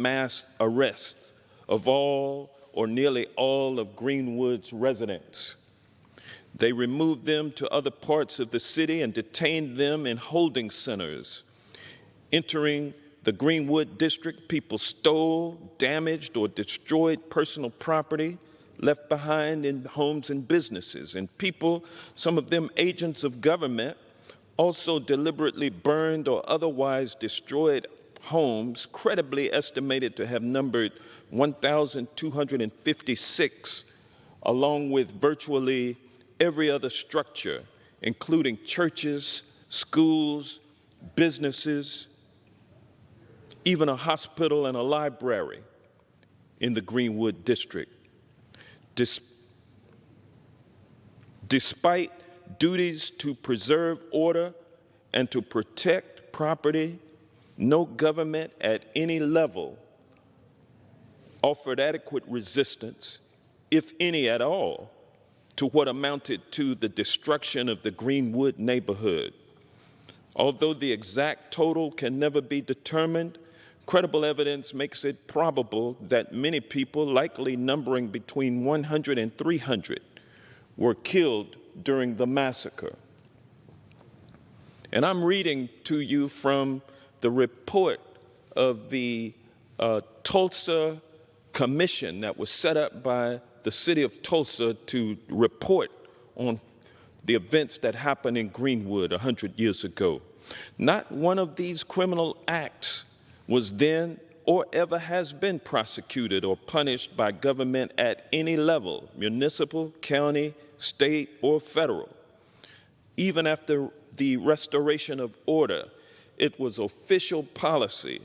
mass arrests of all or nearly all of Greenwood's residents. They removed them to other parts of the city and detained them in holding centers. Entering the Greenwood district, people stole, damaged, or destroyed personal property left behind in homes and businesses. And people, some of them agents of government, also deliberately burned or otherwise destroyed homes credibly estimated to have numbered 1,256, along with virtually every other structure, including churches, schools, businesses, even a hospital and a library in the Greenwood district. Despite duties to preserve order and to protect property, no government at any level offered adequate resistance, if any at all, to what amounted to the destruction of the Greenwood neighborhood. Although the exact total can never be determined, credible evidence makes it probable that many people, likely numbering between 100 and 300, were killed during the massacre. And I'm reading to you from the report of the Tulsa Commission that was set up by the city of Tulsa to report on the events that happened in Greenwood 100 years ago. Not one of these criminal acts was then or ever has been prosecuted or punished by government at any level, municipal, county, state, or federal. Even after the restoration of order, it was official policy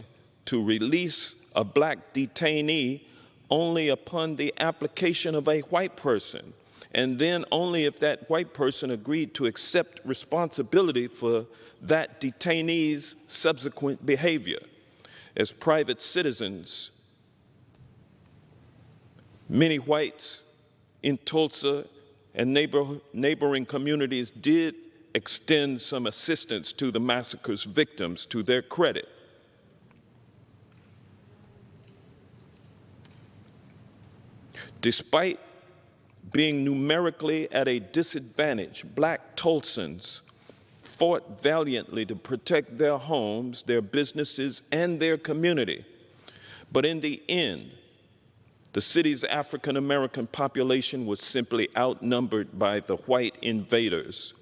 to release a black detainee only upon the application of a white person, and then only if that white person agreed to accept responsibility for that detainee's subsequent behavior. As private citizens, many whites in Tulsa and neighboring communities did extend some assistance to the massacre's victims, to their credit. Despite being numerically at a disadvantage, black Tulsans fought valiantly to protect their homes, their businesses, and their community. But in the end, the city's African American population was simply outnumbered by the white invaders.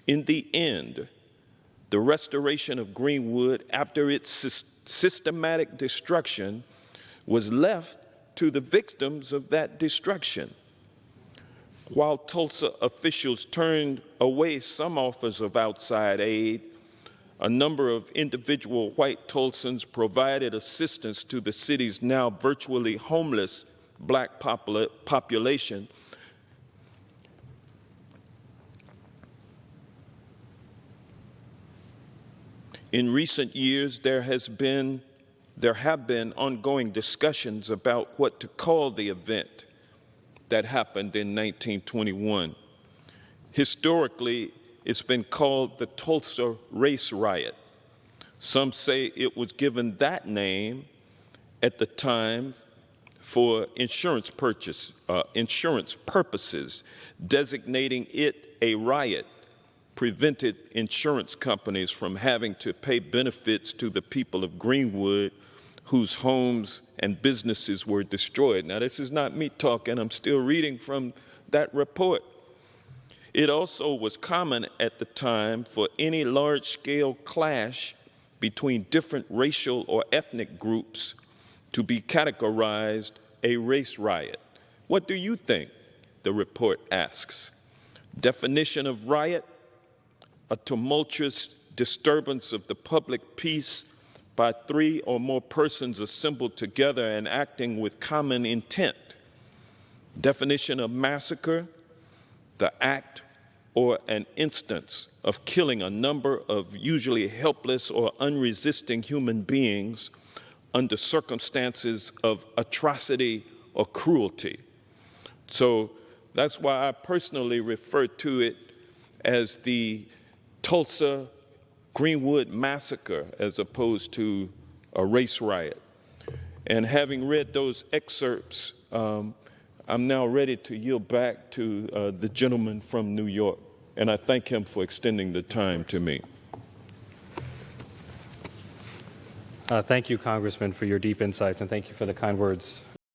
In the end, the restoration of Greenwood, after its systematic destruction, was left to the victims of that destruction. While Tulsa officials turned away some offers of outside aid, a number of individual white Tulsans provided assistance to the city's now virtually homeless black population. In recent years, there have been ongoing discussions about what to call the event that happened in 1921. Historically, it's been called the Tulsa Race Riot. Some say it was given that name at the time for insurance purposes. Designating it a riot prevented insurance companies from having to pay benefits to the people of Greenwood whose homes and businesses were destroyed. Now, this is not me talking. I'm still reading from that report. It also was common at the time for any large-scale clash between different racial or ethnic groups to be categorized a race riot. What do you think? The report asks. Definition of riot: a tumultuous disturbance of the public peace by three or more persons assembled together and acting with common intent. Definition of massacre: the act or an instance of killing a number of usually helpless or unresisting human beings under circumstances of atrocity or cruelty. So that's why I personally refer to it as the Tulsa Greenwood Massacre as opposed to a race riot. And having read those excerpts, I'm now ready to yield back to the gentleman from New York, and I thank him for extending the time to me. Thank you, Congressman, for your deep insights, and thank you for the kind words